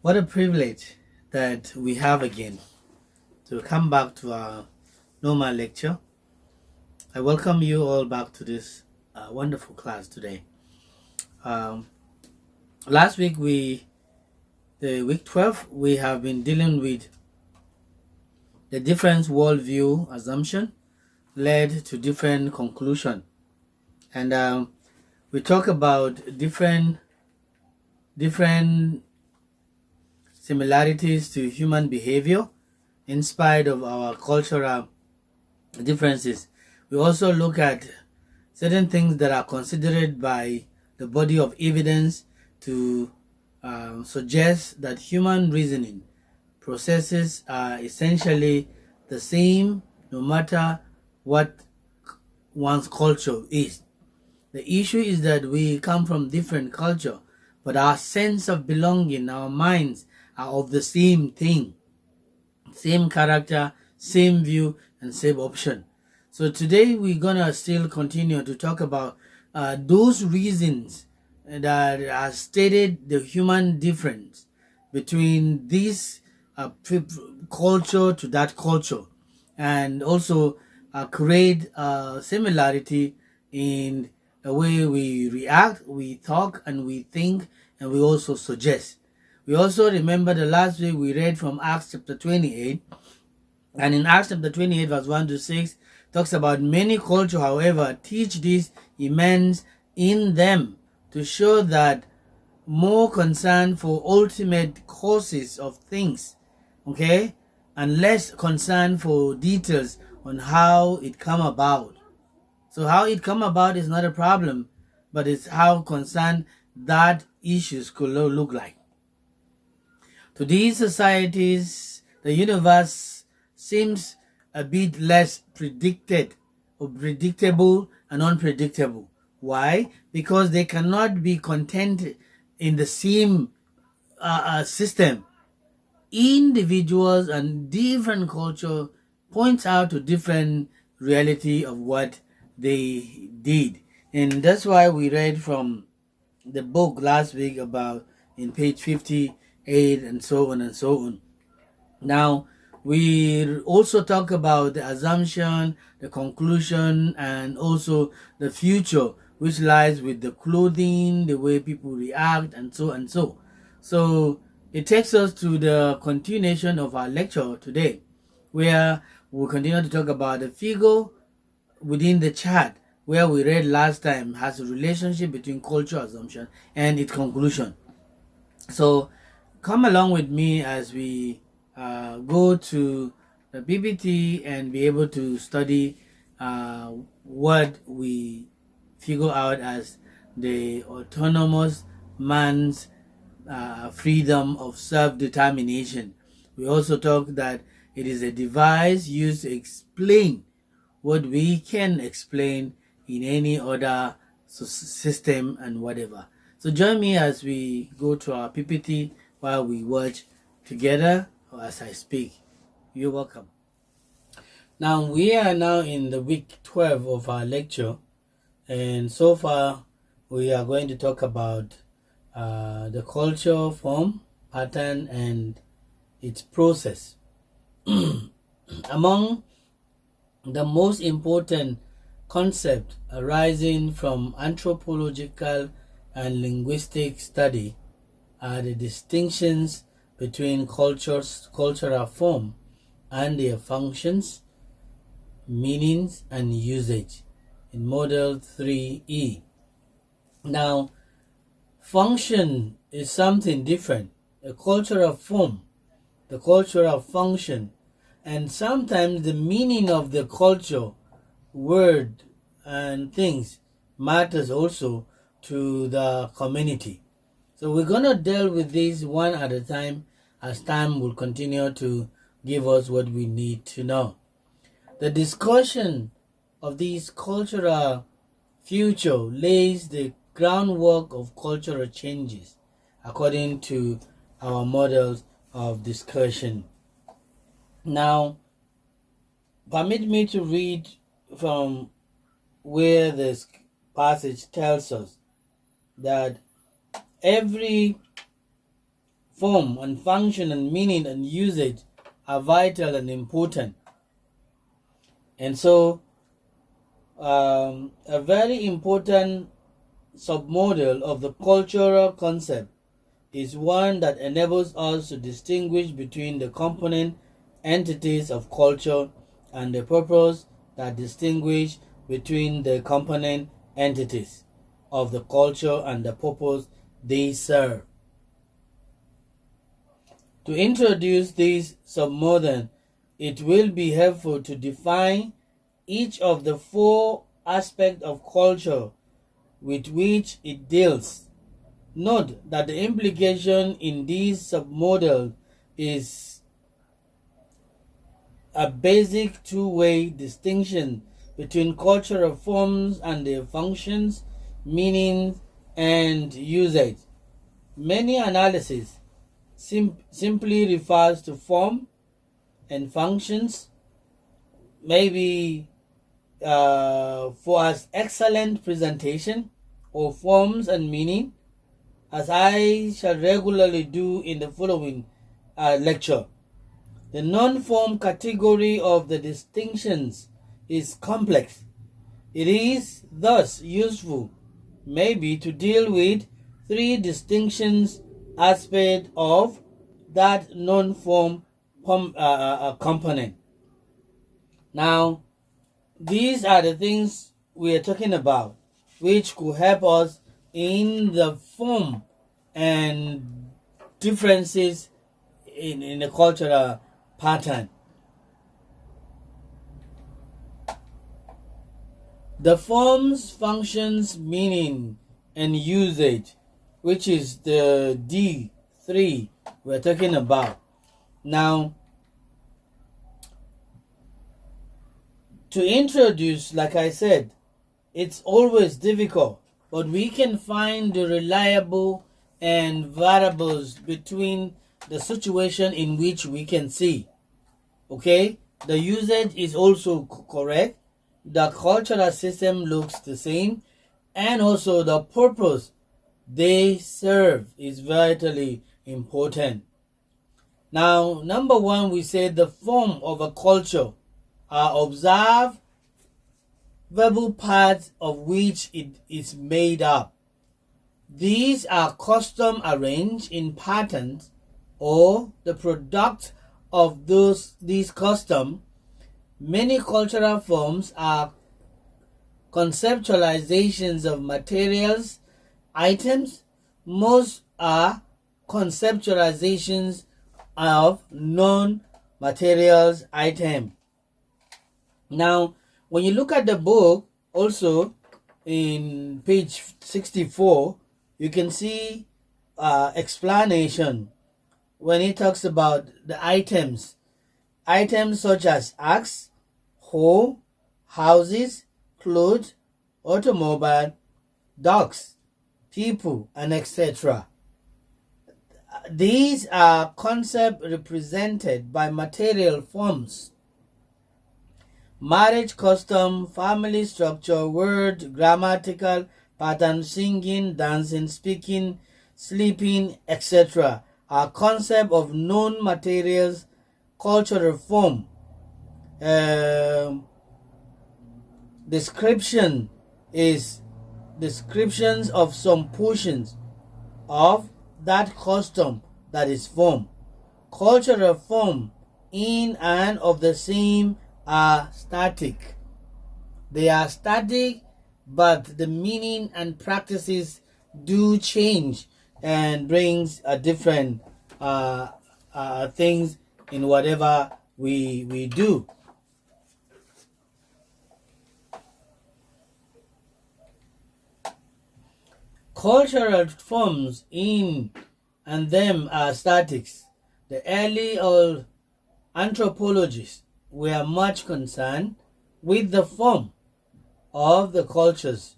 What a privilege that we have again to come back to our normal lecture. I welcome you all back to this wonderful class today. Um, last week, the week 12, we have been dealing with the different worldview assumption led to different conclusion, and we talk about different similarities to human behavior in spite of our cultural differences. We also look at certain things that are considered by the body of evidence to suggest that human reasoning processes are essentially the same no matter what one's culture is. The issue is that we come from different culture, but our sense of belonging, our minds are of the same thing, same character, same view, and same option. So today we're gonna still continue to talk about those reasons that are stated the human difference between this culture to that culture, and also create similarity in the way we react, we talk, and we think, and we also suggest. We also remember the last week we read from Acts chapter 28, and in Acts chapter 28, verse 1 to 6, talks about many culture, however, teach this immense in them to show that more concern for ultimate causes of things, okay, and less concern for details on how it come about. So how it come about is not a problem, but it's how concerned that issues could look like. To these societies, the universe seems a bit less predicted or predictable and unpredictable. Why? Because they cannot be content in the same system. Individuals and different culture points out to different reality of what they did. And that's why we read from the book last week about in page 58 and so on and so on. Now, we also talk about the assumption, the conclusion, and also the future, which lies with the clothing, the way people react, and so and so. So, it takes us to the continuation of our lecture today, where we'll continue to talk about the figure within the chart where we read last time has a relationship between cultural assumption and its conclusion. So come along with me as we go to the PPT and be able to study what we figure out as the autonomous man's freedom of self-determination. We also talk that it is a device used to explain what we can explain in any other system and whatever. So join me as we go to our PPT while we watch together or as I speak. You're welcome. Now we are now in the week 12 of our lecture, and so far we are going to talk about the culture, form, pattern, and its process. Among the most important concept arising from anthropological and linguistic study are the distinctions between cultural form and their functions, meanings, and usage in Model 3E. Now, function is something different. A cultural form, the cultural function, and sometimes the meaning of the culture, word, and things matters also to the community. So we're going to deal with these one at a time as time will continue to give us what we need to know. The discussion of these cultural future lays the groundwork of cultural changes according to our models of discussion. Now, permit me to read from where this passage tells us that every form and function and meaning and usage are vital and important. And so a very important submodel of the cultural concept is one that enables us to distinguish between the component entities of culture and the purpose that distinguish between the component entities of the culture and the purpose they serve. To introduce this submodel, it will be helpful to define each of the four aspects of culture with which it deals. Note that the implication in this submodel is a basic two-way distinction between cultural forms and their functions, meanings, and usage. Many analysis simply refers to form and functions, maybe for as excellent presentation, or forms and meaning, as I shall regularly do in the following lecture. The non-form category of the distinctions is complex. It is thus useful maybe to deal with three distinctions aspects of that non-form component. Now, these are the things we are talking about, which could help us in the form and differences in the cultural pattern. The forms, functions, meaning, and usage, which is the D3 we're talking about. Now, to introduce, like I said, it's always difficult, but we can find the reliable and variables between the situation in which we can see. Okay, the usage is also correct, the cultural system looks the same, and also the purpose they serve is vitally important. Now, number one, we say the form of a culture are observed verbal parts of which it is made up. These are custom arranged in patterns or the product of these custom. Many cultural forms are conceptualizations of materials, items. Most are conceptualizations of non-materials item. Now, when you look at the book, also in page 64, you can see explanation when it talks about the items. Items such as axe, hoe, houses, clothes, automobile, dogs, people, and etc. These are concepts represented by material forms. Marriage custom, family structure, word, grammatical pattern, singing, dancing, speaking, sleeping, etc. are concepts of known materials, cultural form. Description is descriptions of some portions of that custom that is form. Cultural form in and of the same are static. They are static, but the meaning and practices do change and brings a different things in whatever we do. Cultural forms in and them are statics. The early old anthropologists were much concerned with the form of the cultures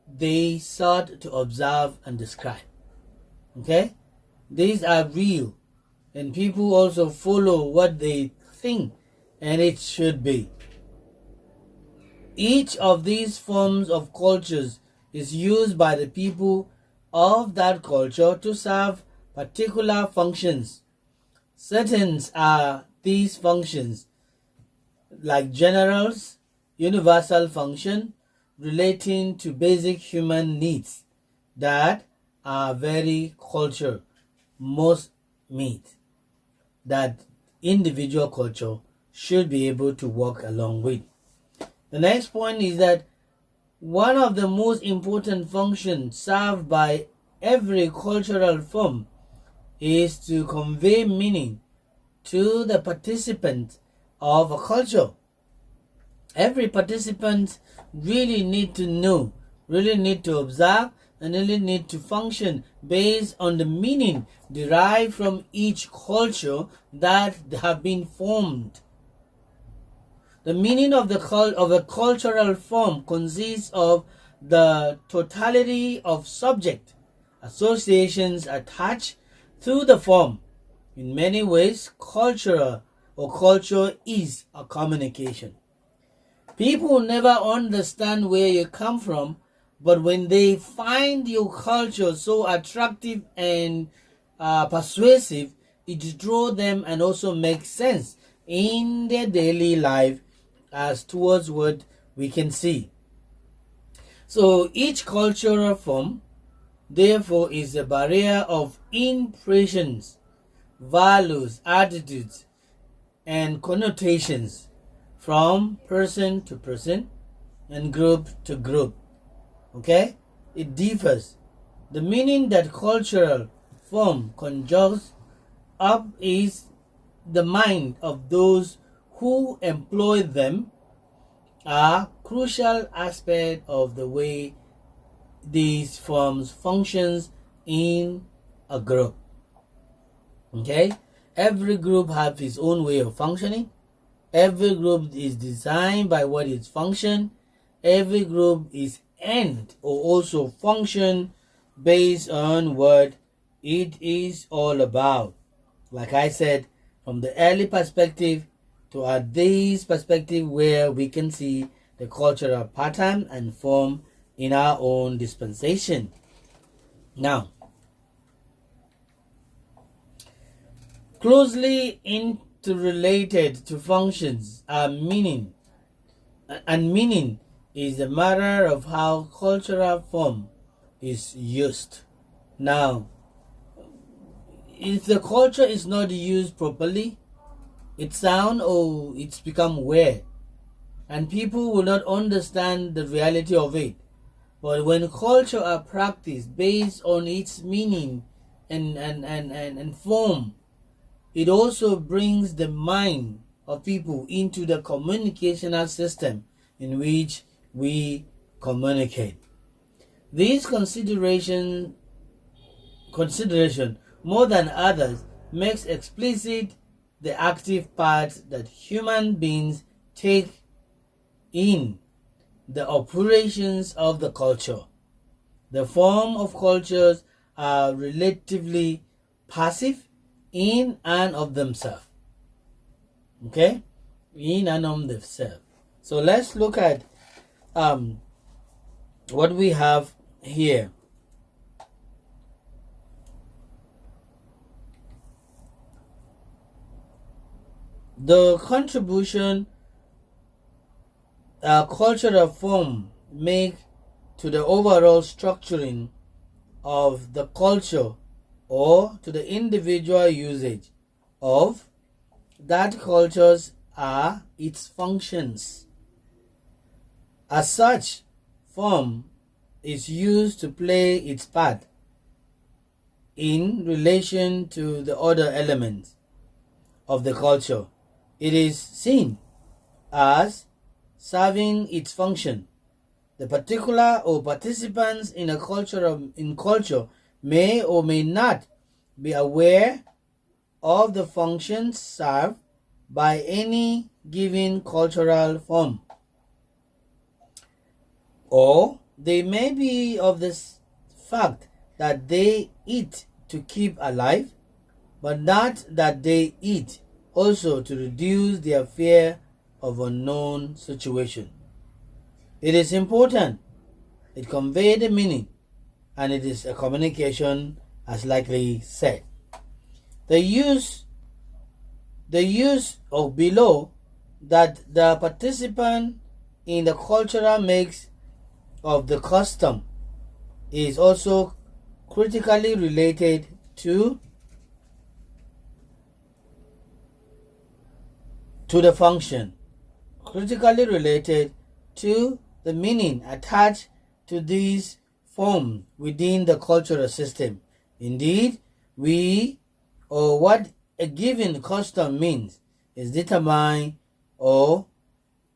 they sought to observe and describe. Okay? These are real, and people also follow what they think and it should be. Each of these forms of cultures is used by the people of that culture to serve particular functions. Certain are these functions, like generals, universal function relating to basic human needs that are very culture must meet, that individual culture should be able to work along with. The next point is that one of the most important functions served by every cultural form is to convey meaning to the participant of a culture. Every participant really need to know, really need to observe, and really need to function based on the meaning derived from each culture that have been formed. The meaning of a cultural form consists of the totality of subject associations attached to the form. In many ways, culture is a communication. People never understand where you come from, but when they find your culture so attractive and persuasive, it draws them and also makes sense in their daily life as towards what we can see. So each cultural form, therefore, is a barrier of impressions, values, attitudes, and connotations from person to person and group to group. Okay? It differs. The meaning that cultural form conjures up is the mind of those who employ them are crucial aspect of the way these forms functions in a group. Okay? Every group has its own way of functioning. Every group is designed by what its function. Every group is end or also function based on what it is all about. Like I said, from the early perspective to this perspective where we can see the cultural pattern and form in our own dispensation. Now, closely interrelated to functions are meaning, and meaning is a matter of how cultural form is used. Now, if the culture is not used properly, it sounds or it's become weird, and people will not understand the reality of it. But when culture are practiced based on its meaning and form, it also brings the mind of people into the communicational system in which we communicate. These consideration more than others makes explicit the active part that human beings take in the operations of the culture. The form of cultures are relatively passive in and of themselves. Okay? In and of themselves. So let's look at what we have here. The contribution cultural form make to the overall structuring of the culture or to the individual usage of that cultures are its functions. As such, form is used to play its part in relation to the other elements of the culture. It is seen as serving its function. The particular or participants in a culture may or may not be aware of the functions served by any given cultural form, or they may be of the fact that they eat to keep alive, but not that they eat also to reduce their fear of unknown situation. It is important. It conveys the meaning, and it is a communication as likely said. The use of below that the participant in the cultural mix of the custom is also critically related to the function, critically related to the meaning attached to these forms within the cultural system. Indeed, what a given custom means is determined or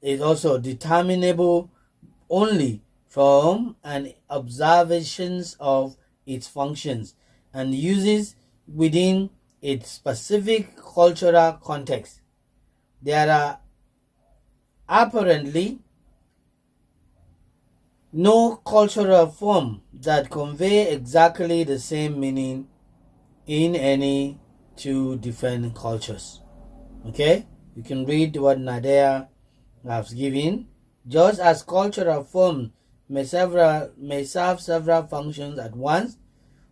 is also determinable only from an observations of its functions and uses within its specific cultural context. There are apparently no cultural form that convey exactly the same meaning in any two different cultures. Okay, you can read what Nadia has given. Just as cultural forms may serve several functions at once,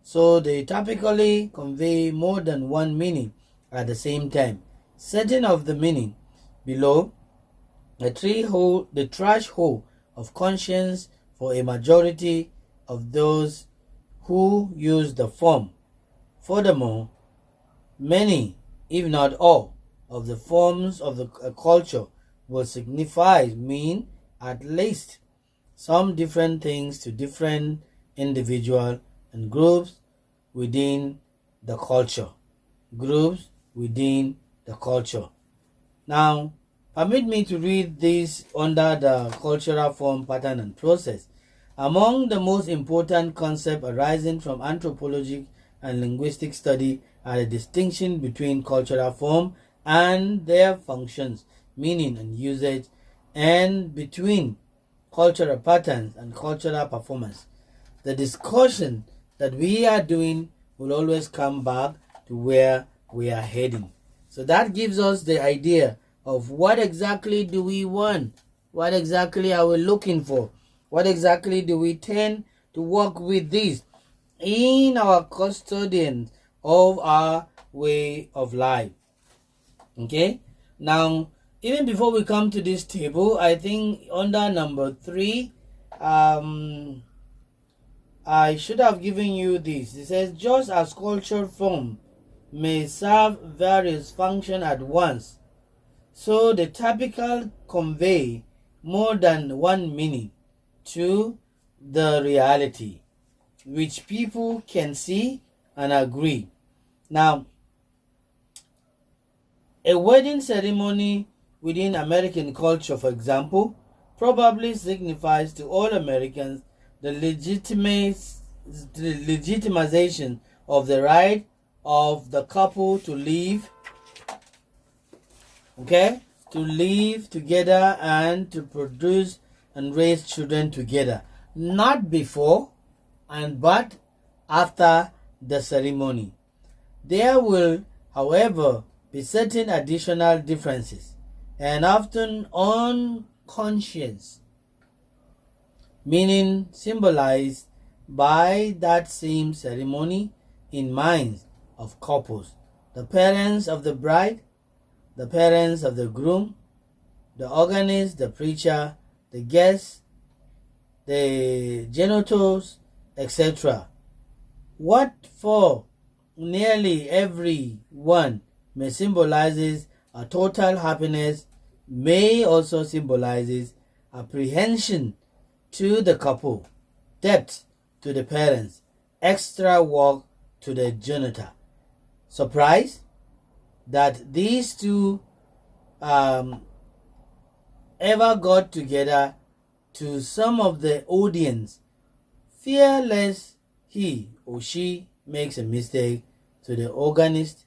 so they typically convey more than one meaning at the same time. Certain of the meaning below the threshold of conscience for a majority of those who use the form. Furthermore, many, if not all, of the forms of the culture will mean at least some different things to different individuals and groups within the culture. Groups within the culture. Now, permit me to read this under the cultural form, pattern, and process. Among the most important concepts arising from anthropologic and linguistic study are the distinction between cultural form and their functions, meaning, and usage, and between cultural patterns and cultural performance. The discussion that we are doing will always come back to where we are heading. So that gives us the idea of what exactly do we want? What exactly are we looking for? What exactly do we tend to work with this in our custodian of our way of life? Okay? Now, even before we come to this table, I think under number 3, I should have given you this. It says, just as cultural form may serve various functions at once, so they typically convey more than one meaning to the reality, which people can see and agree. Now, a wedding ceremony within American culture, for example, probably signifies to all Americans the legitimization of the right of the couple to live, to live together and to produce and raise children together, not before but after the ceremony. There will, however, be certain additional differences and often unconscious meaning symbolized by that same ceremony in minds of couples, the parents of the bride, the parents of the groom, the organist, the preacher, the guests, the genitals, etc. What for nearly everyone may symbolizes a total happiness may also symbolizes apprehension to the couple, depth to the parents, extra work to the genitor. Surprise that these two ever got together to some of the audience, fear lest he or she makes a mistake to the organist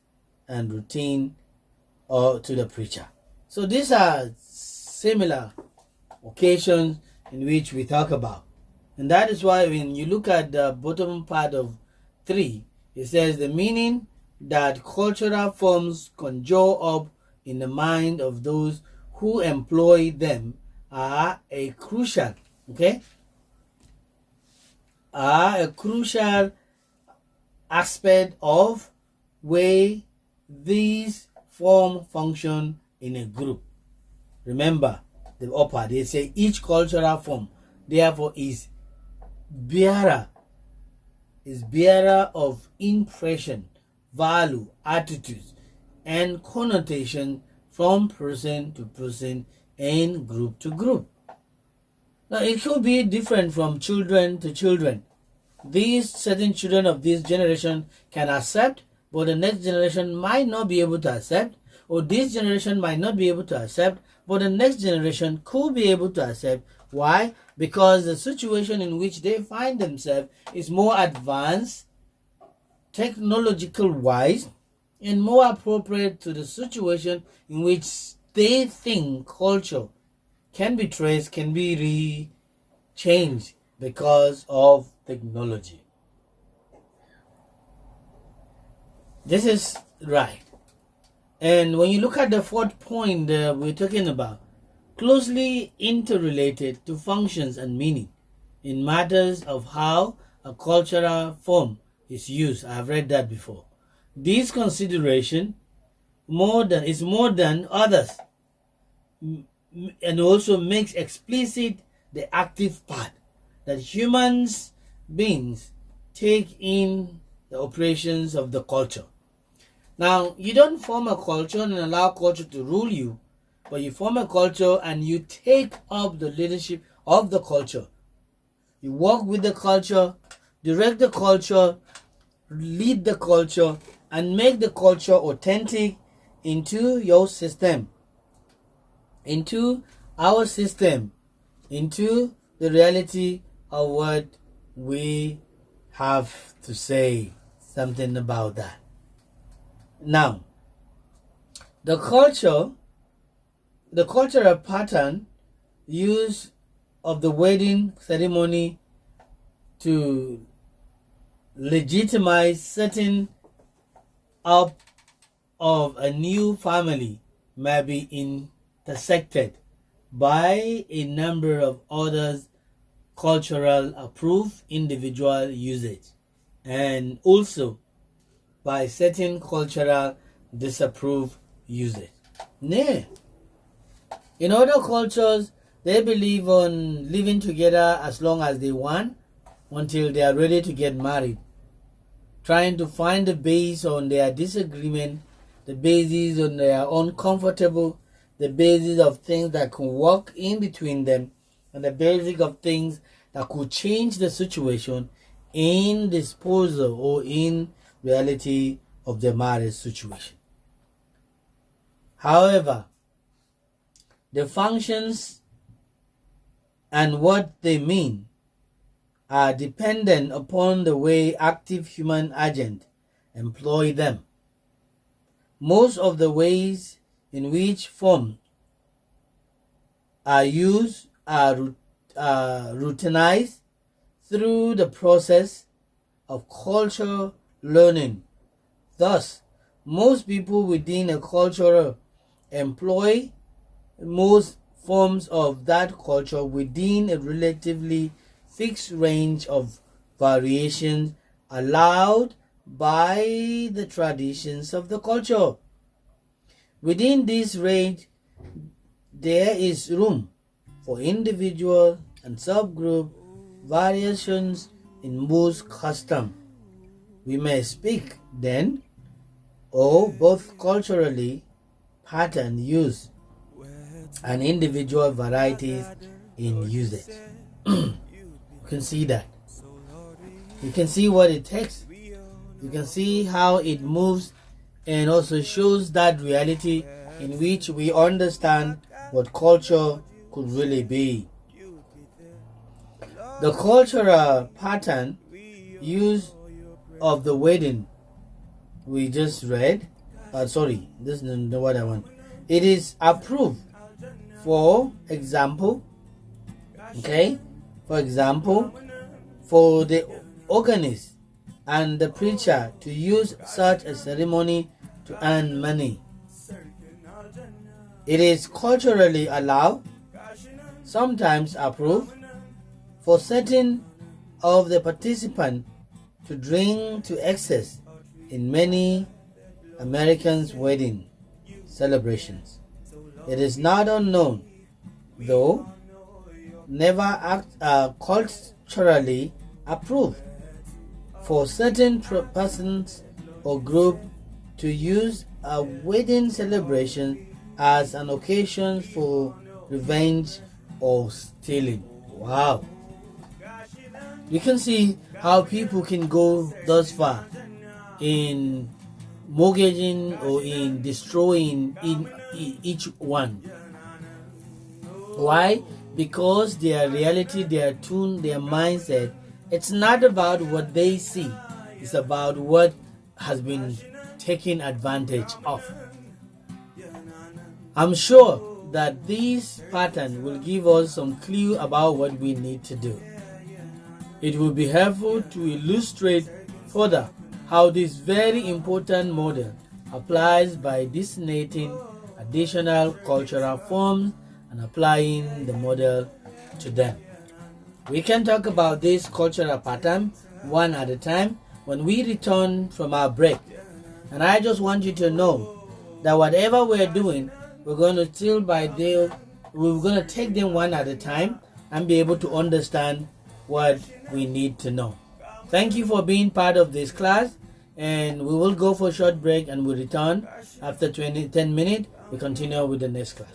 and routine or to the preacher. So these are similar occasions in which we talk about. And that is why when you look at the bottom part of 3, it says the meaning that cultural forms conjure up in the mind of those who employ them are a crucial aspect of way these form function in a group. Remember the upper, they say each cultural form therefore is bearer of impression, value, attitudes, and connotation from person to person and group to group. Now it could be different from children to children. These certain children of this generation can accept, but the next generation might not be able to accept, or this generation might not be able to accept, but the next generation could be able to accept. Why? Because the situation in which they find themselves is more advanced, technological wise, and more appropriate to the situation in which they think culture can be traced, can be changed because of technology. This is right. And when you look at the fourth point we're talking about, closely interrelated to functions and meaning in matters of how a cultural form is used. I've read that before. This consideration is more than others, and also makes explicit the active part that humans beings take in the operations of the culture. Now, you don't form a culture and allow culture to rule you, but you form a culture and you take up the leadership of the culture. You work with the culture, direct the culture, lead the culture, and make the culture authentic into your system, into our system, into the reality of what we have to say something about that. Now, the cultural pattern use of the wedding ceremony to legitimize setting up of a new family may be intersected by a number of others cultural approved individual usage, and also by certain cultural disapproved usage. Nay, in other cultures, they believe on living together as long as they want until they are ready to get married, trying to find the base on their disagreement, the basis on their uncomfortable, the basis of things that can work in between them, and the basic of things that could change the situation in disposal or in reality of the marriage situation. However, the functions and what they mean are dependent upon the way active human agents employ them. Most of the ways in which forms are used are routinized through the process of cultural learning. Thus, most people within a culture employ most forms of that culture within a relatively fixed range of variations allowed by the traditions of the culture. Within this range, there is room for individual and subgroup variations in most custom. We may speak then, or both culturally pattern use and individual varieties in usage. You can see that. You can see what it takes. You can see how it moves, and also shows that reality in which we understand what culture could really be. The cultural pattern use of the wedding we just read, this is not what I want. It is approved. For example, for the organist and the preacher to use such a ceremony to earn money. It is culturally allowed, sometimes approved, for certain of the participants to drink to excess in many Americans' wedding celebrations. It is not unknown, though never culturally approved, for certain persons or group to use a wedding celebration as an occasion for revenge or stealing. Wow. You can see how people can go thus far in mortgaging or in destroying each one. Why? Because their reality, their tune, their mindset, it's not about what they see, it's about what has been taken advantage of. I'm sure that this pattern will give us some clue about what we need to do. It will be helpful to illustrate further how this very important model applies by designating additional cultural forms and applying the model to them. We can talk about this cultural pattern one at a time when we return from our break. And I just want you to know that whatever we're doing, we're going to take them one at a time and be able to understand what we need to know. Thank you for being part of this class, and we will go for a short break and we'll return after 10 minutes. We continue with the next class.